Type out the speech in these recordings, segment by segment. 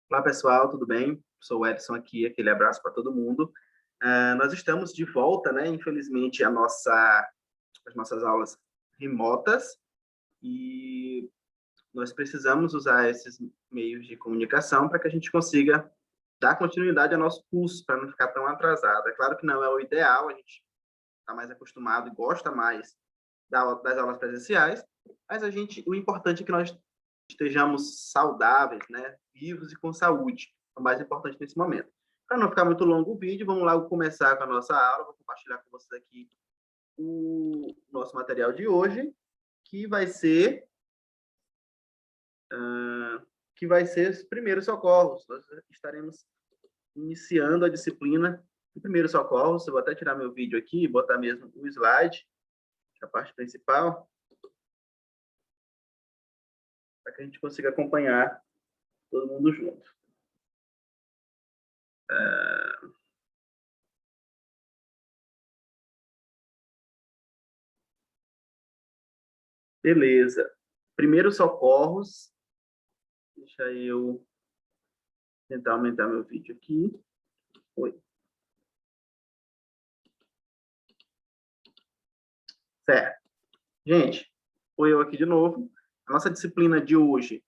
Olá, pessoal, tudo bem? Sou o Edson aqui, aquele abraço para todo mundo. Nós estamos de volta, né? Infelizmente, as nossas aulas remotas e nós precisamos usar esses meios de comunicação para que a gente consiga dar continuidade ao nosso curso, para não ficar tão atrasado. É claro que não é o ideal, a gente está mais acostumado e gosta mais das aulas presenciais, mas o importante é que nós estejamos saudáveis, né, vivos e com saúde, é o mais importante nesse momento. Para não ficar muito longo o vídeo, vamos lá começar com a nossa aula. Vou compartilhar com vocês aqui o nosso material de hoje, que vai ser os primeiros socorros. Nós estaremos iniciando a disciplina de primeiros socorros. Eu vou até tirar meu vídeo aqui e botar mesmo o slide, a parte principal, para que a gente consiga acompanhar todo mundo junto. Beleza. Primeiros socorros. Deixa eu tentar aumentar meu vídeo aqui. Oi. Certo. Gente, foi eu aqui de novo. A nossa disciplina de hoje,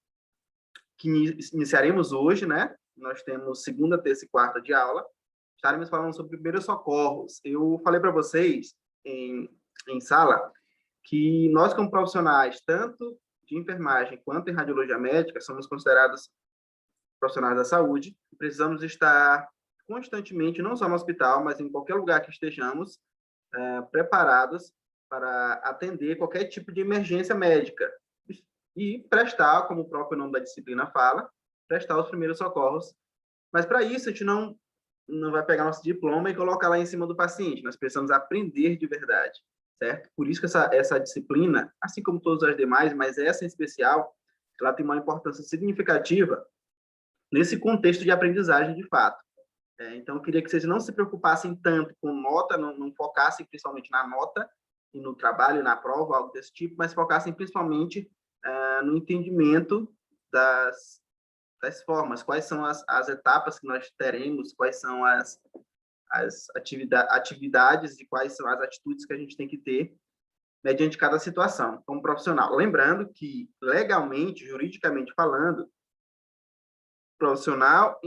que iniciaremos hoje, né? Nós temos segunda, terça e quarta de aula. Estaremos falando sobre primeiros socorros. Eu falei para vocês em sala que nós, como profissionais, tanto de enfermagem quanto em radiologia médica, somos considerados profissionais da saúde, precisamos estar constantemente, não só no hospital, mas em qualquer lugar que estejamos, preparados para atender qualquer tipo de emergência médica e prestar, como o próprio nome da disciplina fala, prestar os primeiros socorros. Mas para isso a gente não vai pegar nosso diploma e colocar lá em cima do paciente. Nós precisamos aprender de verdade, certo? Por isso que essa disciplina, assim como todas as demais, mas essa em especial, ela tem uma importância significativa nesse contexto de aprendizagem de fato. Então, eu queria que vocês não se preocupassem tanto com nota, não focassem principalmente na nota e no trabalho, na prova, algo desse tipo, mas focassem principalmente no entendimento das formas, quais são as etapas que nós teremos, quais são as atividades e quais são as atitudes que a gente tem que ter mediante cada situação, como profissional. Lembrando que, legalmente, juridicamente falando, profissional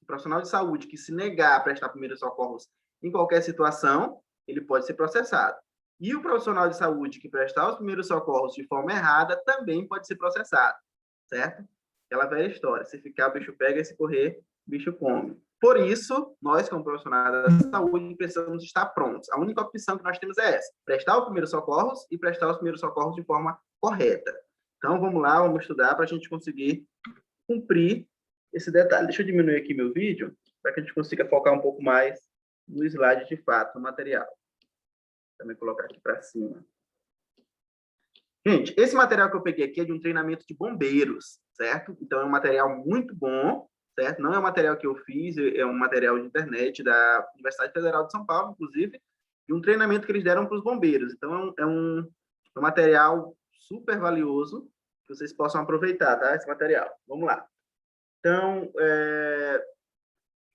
profissional de saúde que se negar a prestar primeiros socorros em qualquer situação, ele pode ser processado. E o profissional de saúde que prestar os primeiros socorros de forma errada também pode ser processado, certo? Aquela velha história, se ficar, o bicho pega, e se correr, o bicho come. Por isso, nós, como profissionais da saúde, precisamos estar prontos. A única opção que nós temos é essa, prestar os primeiros socorros e prestar os primeiros socorros de forma correta. Então, vamos lá, vamos estudar para a gente conseguir cumprir esse detalhe. Deixa eu diminuir aqui meu vídeo, para que a gente consiga focar um pouco mais no slide de fato, no material. Também colocar aqui para cima. Gente, esse material que eu peguei aqui é de um treinamento de bombeiros, certo? Então, é um material muito bom, certo? Não é um material que eu fiz, é um material de internet da Universidade Federal de São Paulo, inclusive, de um treinamento que eles deram para os bombeiros. Então, é um material super valioso que vocês possam aproveitar, tá? Esse material. Vamos lá. Então,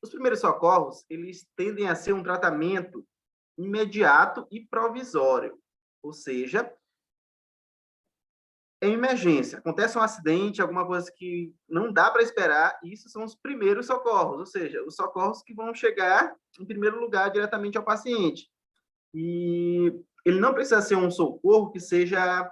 os primeiros socorros, eles tendem a ser um tratamento imediato e provisório. Ou seja, em emergência, acontece um acidente, alguma coisa que não dá para esperar, e isso são os primeiros socorros, ou seja, os socorros que vão chegar, em primeiro lugar, diretamente ao paciente. E ele não precisa ser um socorro que seja,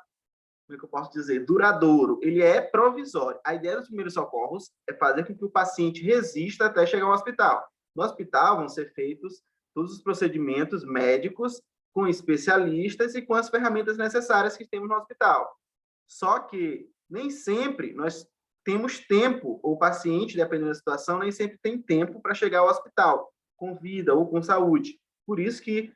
como é que eu posso dizer, duradouro, ele é provisório. A ideia dos primeiros socorros é fazer com que o paciente resista até chegar ao hospital. No hospital vão ser feitos todos os procedimentos médicos com especialistas e com as ferramentas necessárias que temos no hospital. Só que nem sempre nós temos tempo, ou o paciente, dependendo da situação, nem sempre tem tempo para chegar ao hospital, com vida ou com saúde. Por isso que,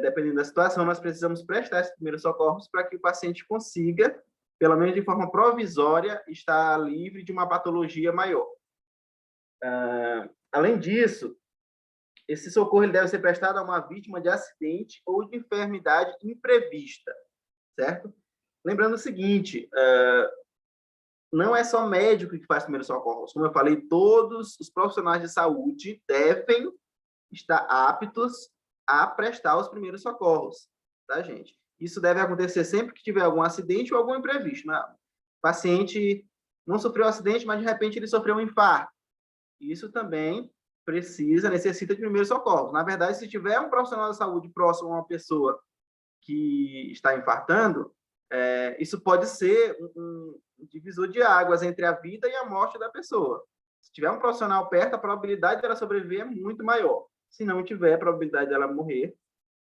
dependendo da situação, nós precisamos prestar esses primeiros socorros para que o paciente consiga, pelo menos de forma provisória, estar livre de uma patologia maior. Além disso, esse socorro ele deve ser prestado a uma vítima de acidente ou de enfermidade imprevista, certo? Lembrando o seguinte, não é só médico que faz primeiros socorros. Como eu falei, todos os profissionais de saúde devem estar aptos a prestar os primeiros socorros, tá, gente? Isso deve acontecer sempre que tiver algum acidente ou algum imprevisto, né? O paciente não sofreu um acidente, mas de repente ele sofreu um infarto. Isso também necessita de primeiros socorros. Na verdade, se tiver um profissional da saúde próximo a uma pessoa que está infartando, isso pode ser um divisor de águas entre a vida e a morte da pessoa. Se tiver um profissional perto, a probabilidade dela sobreviver é muito maior. Se não tiver, a probabilidade dela morrer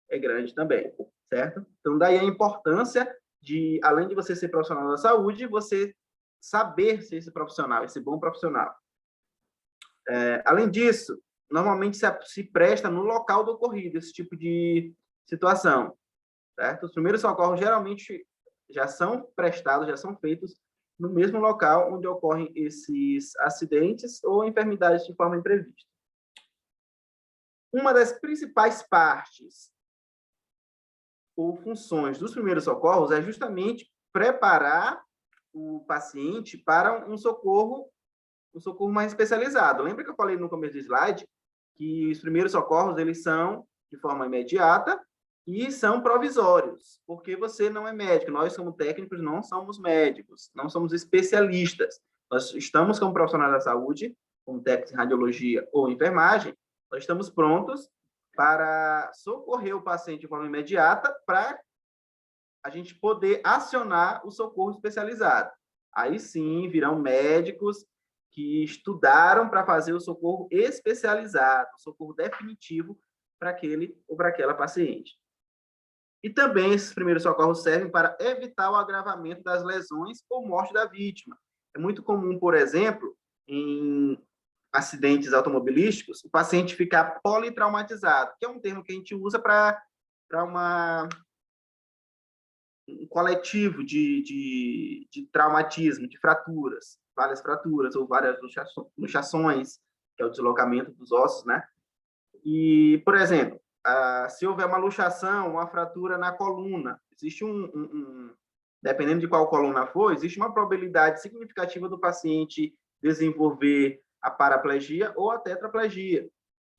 é grande também, certo? Então, daí a importância de, além de você ser profissional da saúde, você saber ser esse profissional, esse bom profissional. Além disso, normalmente se presta no local do ocorrido esse tipo de situação, certo? Os primeiros socorros geralmente já são prestados, já são feitos no mesmo local onde ocorrem esses acidentes ou enfermidades de forma imprevista. Uma das principais partes ou funções dos primeiros socorros é justamente preparar o paciente para um socorro mais especializado. Lembra que eu falei no começo do slide que os primeiros socorros eles são de forma imediata e são provisórios, porque você não é médico, nós como técnicos não somos médicos, não somos especialistas. Nós estamos como profissionais da saúde, como técnicos em radiologia ou enfermagem, nós estamos prontos para socorrer o paciente de forma imediata para a gente poder acionar o socorro especializado. Aí sim, virão médicos que estudaram para fazer o socorro especializado, o socorro definitivo para aquele ou para aquela paciente. E também esses primeiros socorros servem para evitar o agravamento das lesões ou morte da vítima. É muito comum, por exemplo, em acidentes automobilísticos, o paciente ficar politraumatizado, que é um termo que a gente usa para um coletivo de traumatismo, de fraturas, várias fraturas ou várias luxações, que é o deslocamento dos ossos, né? E, por exemplo, se houver uma luxação, uma fratura na coluna, existe dependendo de qual coluna for, existe uma probabilidade significativa do paciente desenvolver a paraplegia ou a tetraplegia,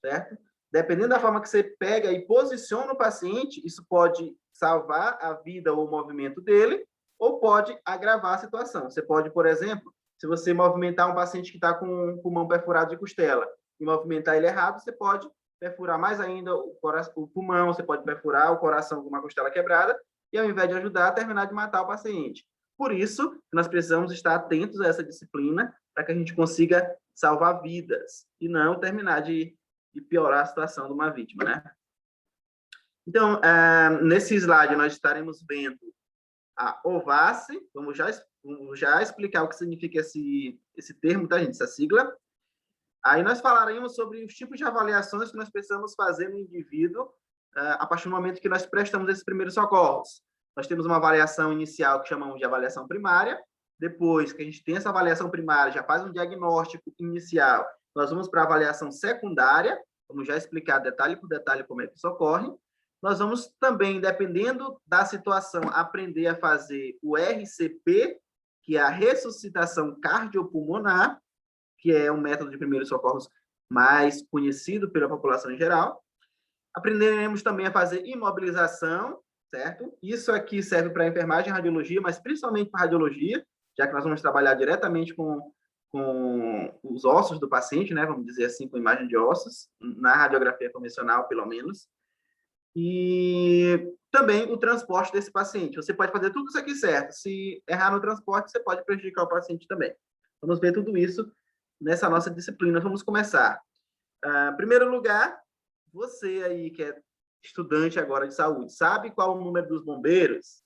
certo? Dependendo da forma que você pega e posiciona o paciente, isso pode salvar a vida ou o movimento dele, ou pode agravar a situação. Você pode, por exemplo, se você movimentar um paciente que está com um pulmão perfurado de costela e movimentar ele errado, você pode perfurar mais ainda o pulmão, você pode perfurar o coração com uma costela quebrada e, ao invés de ajudar, terminar de matar o paciente. Por isso, nós precisamos estar atentos a essa disciplina para que a gente consiga salvar vidas e não terminar de piorar a situação de uma vítima, né? Então, nesse slide, nós estaremos vendo a OVASSE. Vamos já explicar o que significa esse termo, tá, gente? Essa sigla. Aí nós falaremos sobre os tipos de avaliações que nós precisamos fazer no indivíduo a partir do momento que nós prestamos esses primeiros socorros. Nós temos uma avaliação inicial que chamamos de avaliação primária. Depois que a gente tem essa avaliação primária, já faz um diagnóstico inicial, nós vamos para a avaliação secundária, vamos já explicar detalhe por detalhe como é que isso ocorre. Nós vamos também, dependendo da situação, aprender a fazer o RCP, que é a ressuscitação cardiopulmonar, que é um método de primeiros socorros mais conhecido pela população em geral. Aprenderemos também a fazer imobilização, certo? Isso aqui serve para enfermagem e radiologia, mas principalmente para radiologia, já que nós vamos trabalhar diretamente com os ossos do paciente, né? Vamos dizer assim, com imagem de ossos, na radiografia convencional, pelo menos. E também o transporte desse paciente. Você pode fazer tudo isso aqui certo. Se errar no transporte, você pode prejudicar o paciente também. Vamos ver tudo isso nessa nossa disciplina. Vamos começar. Em primeiro lugar, você aí que é estudante agora de saúde, sabe qual o número dos bombeiros?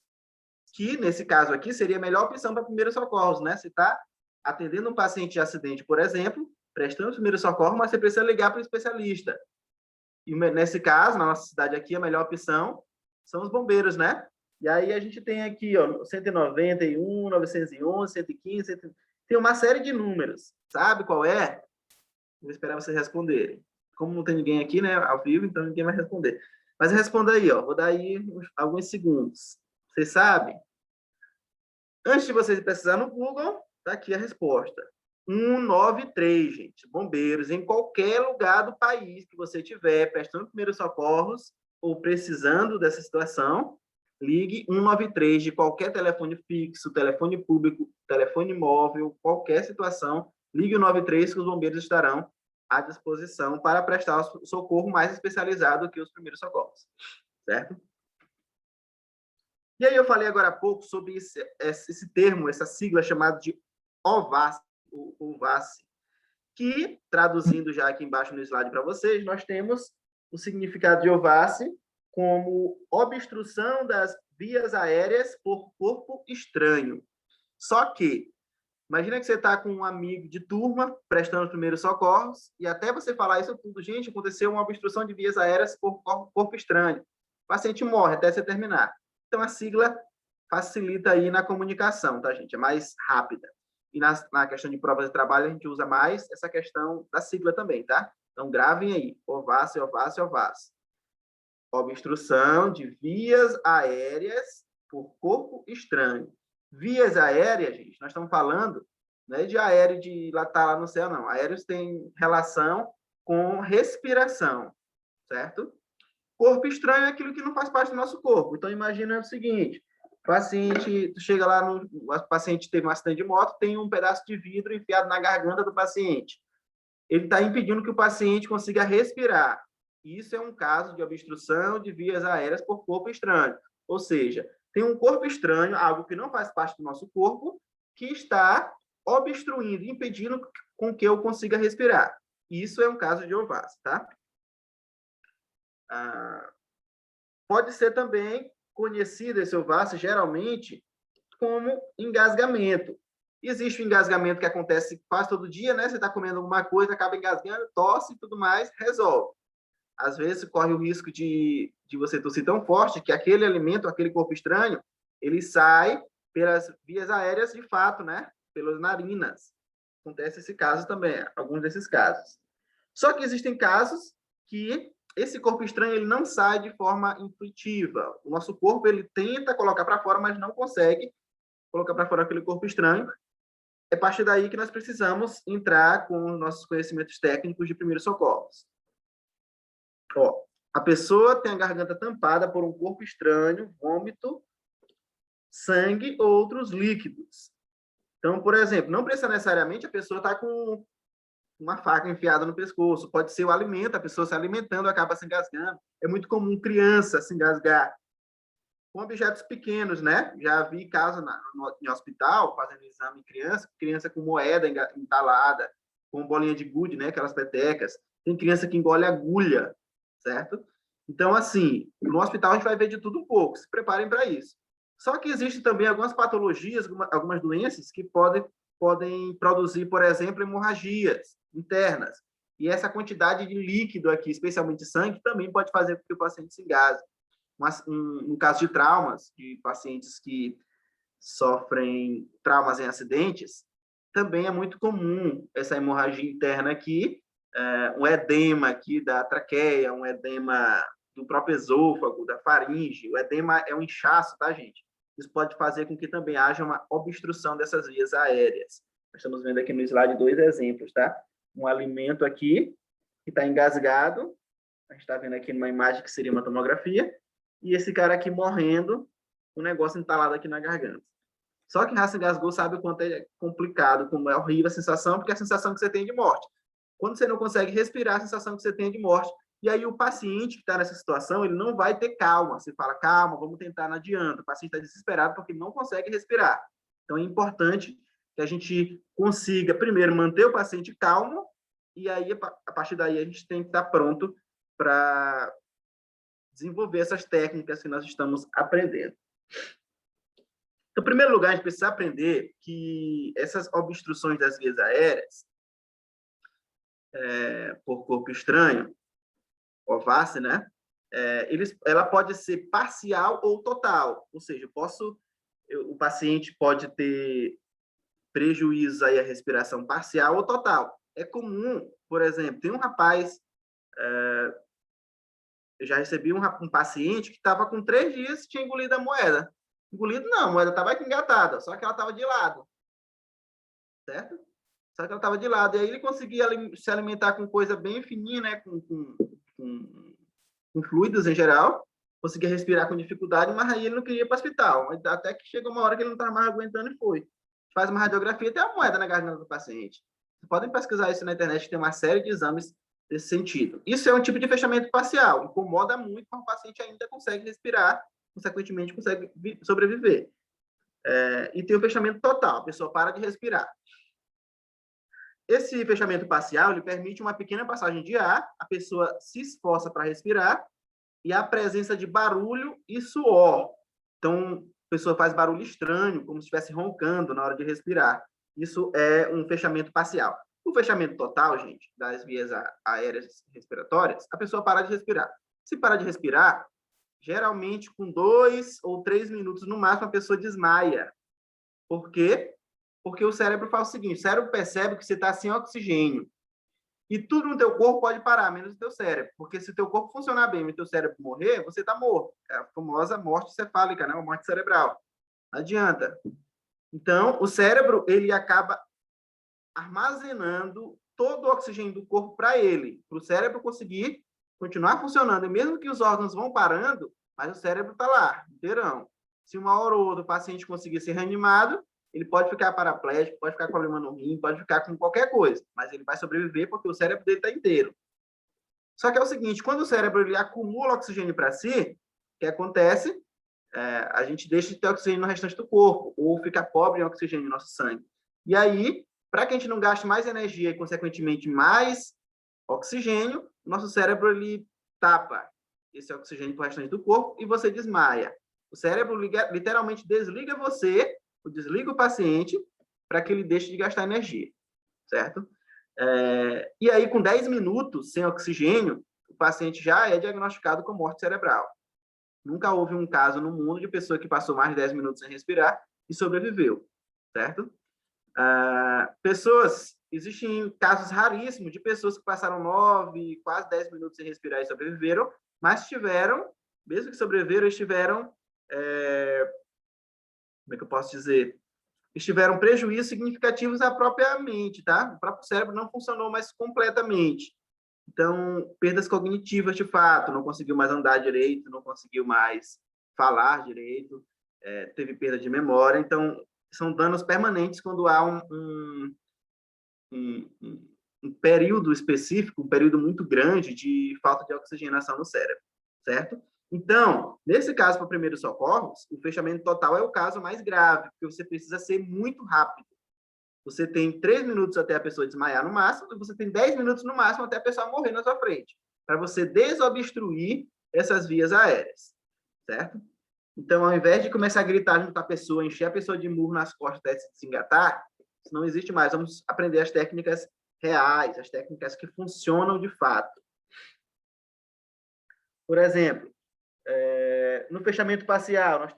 Que, nesse caso aqui, seria a melhor opção para primeiros socorros, né? Você está atendendo um paciente de acidente, por exemplo, prestando primeiro socorro, mas você precisa ligar para o especialista. E nesse caso, na nossa cidade aqui, a melhor opção são os bombeiros, né? E aí a gente tem aqui, ó, 191, 911, 115, tem uma série de números. Sabe qual é? Vou esperar vocês responderem. Como não tem ninguém aqui, né, ao vivo, então ninguém vai responder. Mas responda aí, ó. Vou dar aí alguns segundos. Vocês sabem? Antes de vocês pesquisar no Google, Tá aqui a resposta. 193, gente. Bombeiros, em qualquer lugar do país que você tiver prestando primeiros socorros ou precisando dessa situação, ligue 193 de qualquer telefone fixo, telefone público, telefone móvel, qualquer situação, ligue o 93 que os bombeiros estarão à disposição para prestar o socorro mais especializado que os primeiros socorros, certo? E aí eu falei agora há pouco sobre esse termo, essa sigla chamada de OVAS, que, traduzindo já aqui embaixo no slide para vocês, nós temos o significado de OVAS como obstrução das vias aéreas por corpo estranho. Só que, imagina que você está com um amigo de turma prestando primeiros socorros e até você falar isso tudo, gente, aconteceu uma obstrução de vias aéreas por corpo estranho. O paciente morre até você terminar. Então, a sigla facilita aí na comunicação, tá, gente? É mais rápida. E na questão de provas de trabalho, a gente usa mais essa questão da sigla também, tá? Então, gravem aí. OVAS, OVAS, OVAS. Obstrução de vias aéreas por corpo estranho. Vias aéreas, gente, nós estamos falando não é de aéreo de lá tá lá no céu, não. Aéreos têm relação com respiração, certo? Corpo estranho é aquilo que não faz parte do nosso corpo. Então, imagina o seguinte, paciente, tu chega lá, o paciente teve um acidente de moto, tem um pedaço de vidro enfiado na garganta do paciente. Ele está impedindo que o paciente consiga respirar. Isso é um caso de obstrução de vias aéreas por corpo estranho. Ou seja, tem um corpo estranho, algo que não faz parte do nosso corpo, que está obstruindo, impedindo com que eu consiga respirar. Isso é um caso de OVAS, tá? Pode ser também conhecido esse OVAS, geralmente, como engasgamento. Existe um engasgamento que acontece quase todo dia, né? Você está comendo alguma coisa, acaba engasgando, tosse e tudo mais, resolve. Às vezes, corre o risco de você tossir tão forte que aquele alimento, aquele corpo estranho, ele sai pelas vias aéreas de fato, né? Pelas narinas. Acontece esse caso também, alguns desses casos. Só que existem casos que esse corpo estranho ele não sai de forma intuitiva. O nosso corpo ele tenta colocar para fora, mas não consegue colocar para fora aquele corpo estranho. É a partir daí que nós precisamos entrar com os nossos conhecimentos técnicos de primeiros socorros. Ó, a pessoa tem a garganta tampada por um corpo estranho, vômito, sangue ou outros líquidos. Então, por exemplo, não precisa necessariamente a pessoa estar com uma faca enfiada no pescoço. Pode ser o alimento, a pessoa se alimentando acaba se engasgando. É muito comum criança se engasgar com objetos pequenos, né? Já vi caso em hospital, fazendo exame em criança com moeda entalada, com bolinha de gude, né? Aquelas petecas. Tem criança que engole agulha, certo? Então, assim, no hospital a gente vai ver de tudo um pouco. Se preparem para isso. Só que existem também algumas patologias, algumas doenças que podem produzir, por exemplo, hemorragias internas. E essa quantidade de líquido aqui, especialmente sangue, também pode fazer com que o paciente se engasgue. No caso de traumas, de pacientes que sofrem traumas em acidentes, também é muito comum essa hemorragia interna aqui, um edema aqui da traqueia, um edema do próprio esôfago, da faringe. O edema é um inchaço, tá, gente? Isso pode fazer com que também haja uma obstrução dessas vias aéreas. Nós estamos vendo aqui no slide 2 exemplos, tá? Um alimento aqui que está engasgado, a gente está vendo aqui numa imagem que seria uma tomografia, e esse cara aqui morrendo, um negócio entalado aqui na garganta. Só quem já se engasgou sabe o quanto é complicado, como é horrível a sensação, porque é a sensação que você tem de morte. Quando você não consegue respirar, a sensação que você tem de morte. E aí o paciente que está nessa situação, ele não vai ter calma. Você fala, calma, vamos tentar, não adianta. O paciente está desesperado porque não consegue respirar. Então é importante que a gente consiga, primeiro, manter o paciente calmo, e aí, a partir daí, a gente tem que estar pronto para desenvolver essas técnicas que nós estamos aprendendo. Então, em primeiro lugar, a gente precisa aprender que essas obstruções das vias aéreas por corpo estranho, OVAS, né? Ela pode ser parcial ou total. Ou seja, o paciente pode ter prejuízos aí à respiração parcial ou total. É comum, por exemplo, tem um rapaz, eu já recebi um paciente que estava com 3 dias e tinha engolido a moeda. Engolido não, a moeda estava engatada, só que ela estava de lado. certo? Só que ela estava de lado. E aí ele conseguia se alimentar com coisa bem fininha, né? Com fluidos em geral, conseguia respirar com dificuldade, mas aí ele não queria ir para o hospital. Até que chegou uma hora que ele não estava mais aguentando e foi. Faz uma radiografia e tem a moeda na garganta do paciente. Vocês podem pesquisar isso na internet, tem uma série de exames desse sentido. Isso é um tipo de fechamento parcial, incomoda muito, mas o paciente ainda consegue respirar, consequentemente consegue sobreviver. E tem o fechamento total, a pessoa para de respirar. Esse fechamento parcial, ele permite uma pequena passagem de ar, a pessoa se esforça para respirar, e a presença de barulho e suor. Então, a pessoa faz barulho estranho, como se estivesse roncando na hora de respirar. Isso é um fechamento parcial. O fechamento total, gente, das vias aéreas respiratórias, a pessoa para de respirar. Se parar de respirar, geralmente com 2 ou 3 minutos no máximo, a pessoa desmaia. Por quê? Porque o cérebro faz o seguinte, o cérebro percebe que você está sem oxigênio. E tudo no teu corpo pode parar, menos o teu cérebro. Porque se o teu corpo funcionar bem e o teu cérebro morrer, você está morto. É a famosa morte cefálica, né? A morte cerebral. Não adianta. Então, o cérebro, ele acaba armazenando todo o oxigênio do corpo para ele, para o cérebro conseguir continuar funcionando. E mesmo que os órgãos vão parando, mas o cérebro está lá, inteirão. Se uma hora ou outra o paciente conseguir ser reanimado, ele pode ficar paraplégico, pode ficar com problema no rim, pode ficar com qualquer coisa, mas ele vai sobreviver porque o cérebro dele está inteiro. Só que é o seguinte, quando o cérebro ele acumula oxigênio para si, o que acontece? A gente deixa de ter oxigênio no restante do corpo, ou fica pobre em oxigênio no nosso sangue. E aí, para que a gente não gaste mais energia e, consequentemente, mais oxigênio, nosso cérebro ele tapa esse oxigênio para o restante do corpo e você desmaia. O cérebro literalmente desliga você, desliga o paciente, para que ele deixe de gastar energia, certo? E aí, com 10 minutos sem oxigênio, o paciente já é diagnosticado com morte cerebral. Nunca houve um caso no mundo de pessoa que passou mais de 10 minutos sem respirar e sobreviveu, certo? Existem casos raríssimos de pessoas que passaram 9, quase 10 minutos sem respirar e sobreviveram, mas tiveram, mesmo que sobreviveram, estiveram, como é que eu posso dizer? Estiveram prejuízos significativos à própria mente, tá? O próprio cérebro não funcionou mais completamente. Então, perdas cognitivas de fato, não conseguiu mais andar direito, não conseguiu mais falar direito, teve perda de memória. Então, são danos permanentes quando há um período específico, um período muito grande de falta de oxigenação no cérebro, certo? Então, nesse caso, para primeiros socorros, o fechamento total é o caso mais grave, porque você precisa ser muito rápido. Você tem 3 minutos até a pessoa desmaiar no máximo, e você tem 10 minutos no máximo até a pessoa morrer na sua frente, para você desobstruir essas vias aéreas, certo? Então, ao invés de começar a gritar junto com a pessoa, encher a pessoa de murro nas costas até se desengatar, isso não existe mais. Vamos aprender as técnicas reais, as técnicas que funcionam de fato. Por exemplo, no fechamento parcial, nós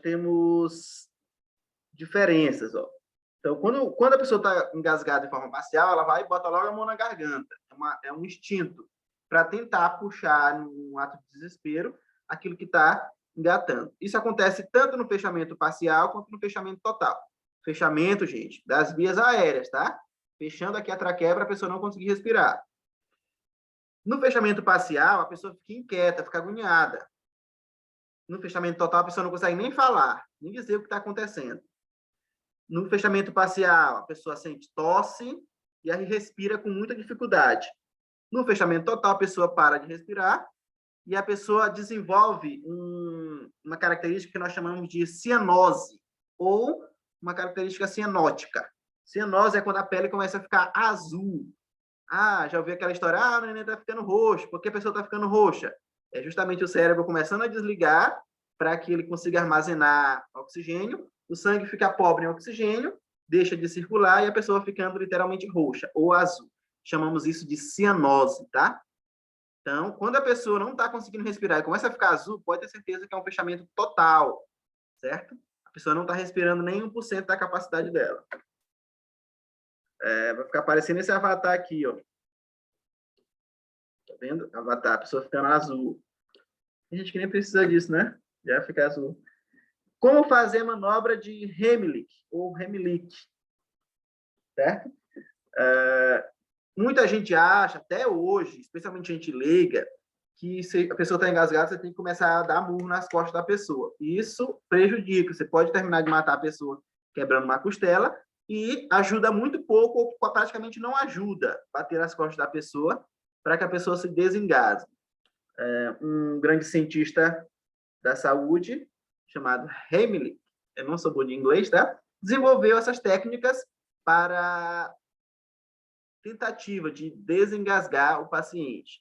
temos diferenças, ó. Então, quando a pessoa está engasgada de forma parcial, ela vai e bota logo a mão na garganta. É um instinto para tentar puxar, num ato de desespero, aquilo que está engatando. Isso acontece tanto no fechamento parcial quanto no fechamento total. Fechamento, gente, das vias aéreas, tá? Fechando aqui a traqueia para a pessoa não conseguir respirar. No fechamento parcial, a pessoa fica inquieta, fica agoniada. No fechamento total, a pessoa não consegue nem falar, nem dizer o que está acontecendo. No fechamento parcial, a pessoa sente tosse e aí respira com muita dificuldade. No fechamento total, a pessoa para de respirar e a pessoa desenvolve uma característica que nós chamamos de cianose, ou uma característica cianótica. Cianose é quando a pele começa a ficar azul. Já ouvi aquela história, o neném está ficando roxo. Por que a pessoa está ficando roxa? É justamente o cérebro começando a desligar para que ele consiga armazenar oxigênio, o sangue fica pobre em oxigênio, deixa de circular e a pessoa ficando literalmente roxa ou azul. Chamamos isso de cianose, tá? Então, quando a pessoa não está conseguindo respirar e começa a ficar azul, pode ter certeza que é um fechamento total, certo? A pessoa não está respirando nem 1% da capacidade dela. Vai ficar aparecendo esse avatar aqui, ó. Tá vendo? Avatar, a pessoa ficando azul. Tem gente que nem precisa disso, né? Já fica azul. Como fazer a manobra de Heimlich ou Heimlich? certo? Muita gente acha, até hoje, especialmente gente leiga, que se a pessoa está engasgada, você tem que começar a dar murro nas costas da pessoa. Isso prejudica. Você pode terminar de matar a pessoa quebrando uma costela e ajuda muito pouco, ou praticamente não ajuda, bater nas costas da pessoa para que a pessoa se desengasgue. Um grande cientista da saúde, chamado Heimlich, eu não sou bom de inglês, tá? Desenvolveu essas técnicas para tentativa de desengasgar o paciente.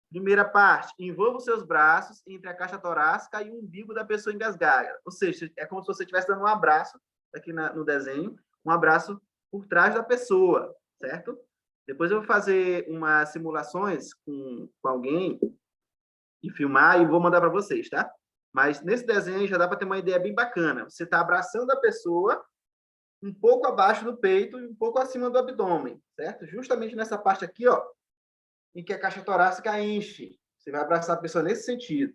Primeira parte, envolva os seus braços entre a caixa torácica e o umbigo da pessoa engasgada. Ou seja, é como se você estivesse dando um abraço, aqui no desenho, um abraço por trás da pessoa, certo? Depois eu vou fazer umas simulações com alguém e filmar e vou mandar para vocês, tá? Mas nesse desenho já dá para ter uma ideia bem bacana. Você está abraçando a pessoa um pouco abaixo do peito e um pouco acima do abdômen, certo? Justamente nessa parte aqui, ó, em que a caixa torácica enche. Você vai abraçar a pessoa nesse sentido.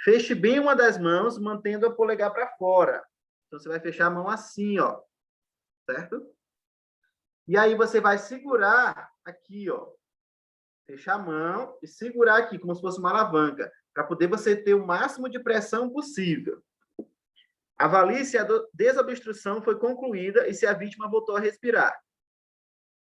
Feche bem uma das mãos, mantendo a polegar para fora. Então, você vai fechar a mão assim, ó, certo? E aí, você vai segurar aqui, ó. Fechar a mão e segurar aqui, como se fosse uma alavanca, para poder você ter o máximo de pressão possível. Avalie se a desobstrução foi concluída e se a vítima voltou a respirar.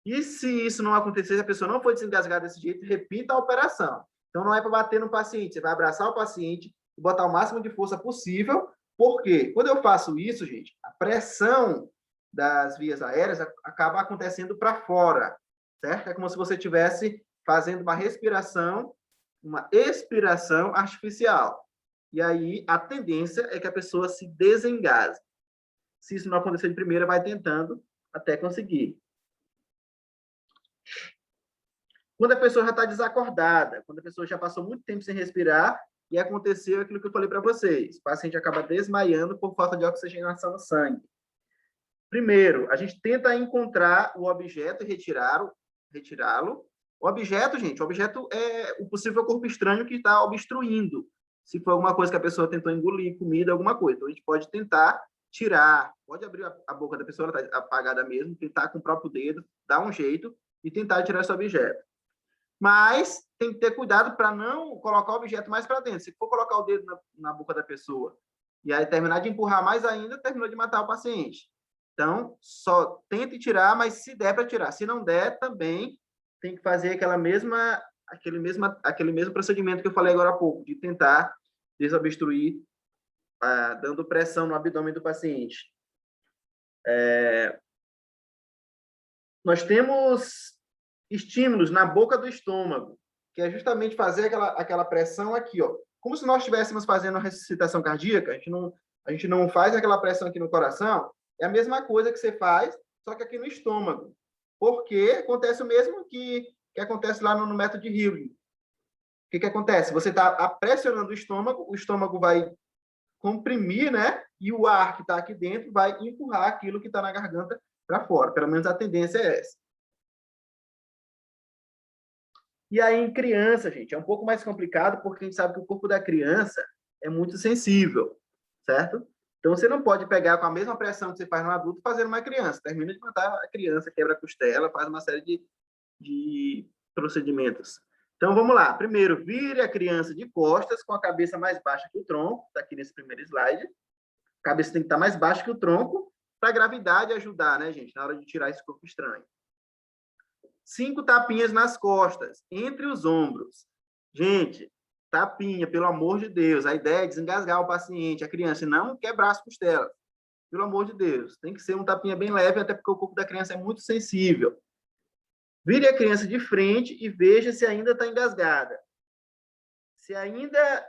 E se isso não acontecer, se a pessoa não for desengasgada desse jeito, repita a operação. Então, não é para bater no paciente, você vai abraçar o paciente e botar o máximo de força possível. Por quê? Quando eu faço isso, gente, a pressão das vias aéreas acaba acontecendo para fora, certo? É como se você estivesse fazendo uma respiração, uma expiração artificial. E aí, a tendência é que a pessoa se desengasgue. Se isso não acontecer de primeira, vai tentando até conseguir. Quando a pessoa já está desacordada, quando a pessoa já passou muito tempo sem respirar e aconteceu aquilo que eu falei para vocês, o paciente acaba desmaiando por falta de oxigenação no sangue. Primeiro, a gente tenta encontrar o objeto e retirá-lo. O objeto, gente, o objeto é o possível corpo estranho que está obstruindo. Se for alguma coisa que a pessoa tentou engolir, comida, alguma coisa. Então, a gente pode tentar tirar, pode abrir a boca da pessoa, ela está apagada mesmo, tentar com o próprio dedo, dar um jeito e tentar tirar esse objeto. Mas tem que ter cuidado para não colocar o objeto mais para dentro. Se for colocar o dedo na boca da pessoa e aí terminar de empurrar mais ainda, terminou de matar o paciente. Então, só tente tirar, mas se der para tirar. Se não der, também tem que fazer aquele mesmo procedimento que eu falei agora há pouco, de tentar desobstruir, dando pressão no abdômen do paciente. Nós temos estímulos na boca do estômago, que é justamente fazer aquela pressão aqui, ó. Como se nós estivéssemos fazendo uma ressuscitação cardíaca, a gente não faz aquela pressão aqui no coração, é a mesma coisa que você faz, só que aqui no estômago. Porque acontece o mesmo que acontece lá no método de Healing. O que acontece? Você está pressionando o estômago vai comprimir, né? E o ar que está aqui dentro vai empurrar aquilo que está na garganta para fora. Pelo menos a tendência é essa. E aí, em criança, gente, é um pouco mais complicado, porque a gente sabe que o corpo da criança é muito sensível, certo? Então, você não pode pegar com a mesma pressão que você faz no adulto fazer numa criança. Termina de matar a criança, quebra a costela, faz uma série de procedimentos. Então, vamos lá. Primeiro, vire a criança de costas, com a cabeça mais baixa que o tronco. Está aqui nesse primeiro slide. A cabeça tem que estar mais baixa que o tronco, para a gravidade ajudar, né, gente, na hora de tirar esse corpo estranho. 5 tapinhas nas costas, entre os ombros. Gente, tapinha, pelo amor de Deus. A ideia é desengasgar o paciente, a criança, e não quebrar as costelas. Pelo amor de Deus. Tem que ser um tapinha bem leve, até porque o corpo da criança é muito sensível. Vire a criança de frente e veja se ainda está engasgada. Se ainda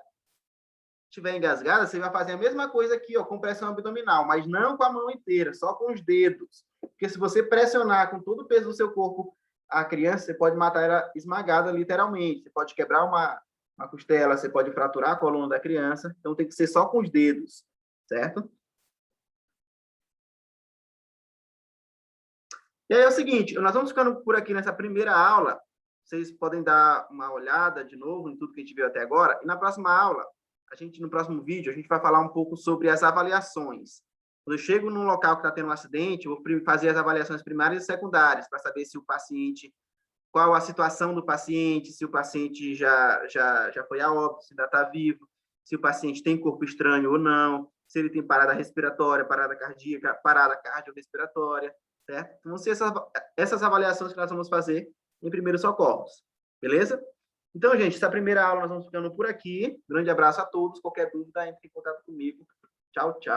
estiver engasgada, você vai fazer a mesma coisa aqui, ó, com pressão abdominal, mas não com a mão inteira, só com os dedos. Porque se você pressionar com todo o peso do seu corpo a criança, você pode matar ela esmagada, literalmente. Você pode quebrar uma costela, você pode fraturar a coluna da criança. Então, tem que ser só com os dedos, certo? E aí é o seguinte, nós vamos ficando por aqui nessa primeira aula. Vocês podem dar uma olhada de novo em tudo que a gente viu até agora. E na próxima aula, no próximo vídeo, a gente vai falar um pouco sobre as avaliações. Quando eu chego num local que está tendo um acidente, eu vou fazer as avaliações primárias e secundárias para saber se o paciente, qual a situação do paciente, se o paciente já foi a óbito, se ainda está vivo, se o paciente tem corpo estranho ou não, se ele tem parada respiratória, parada cardíaca, parada cardiorrespiratória, certo? Então, vão ser essas avaliações que nós vamos fazer em primeiros socorros, beleza? Então, gente, essa primeira aula nós vamos ficando por aqui. Grande abraço a todos. Qualquer dúvida, entre em contato comigo. Tchau, tchau.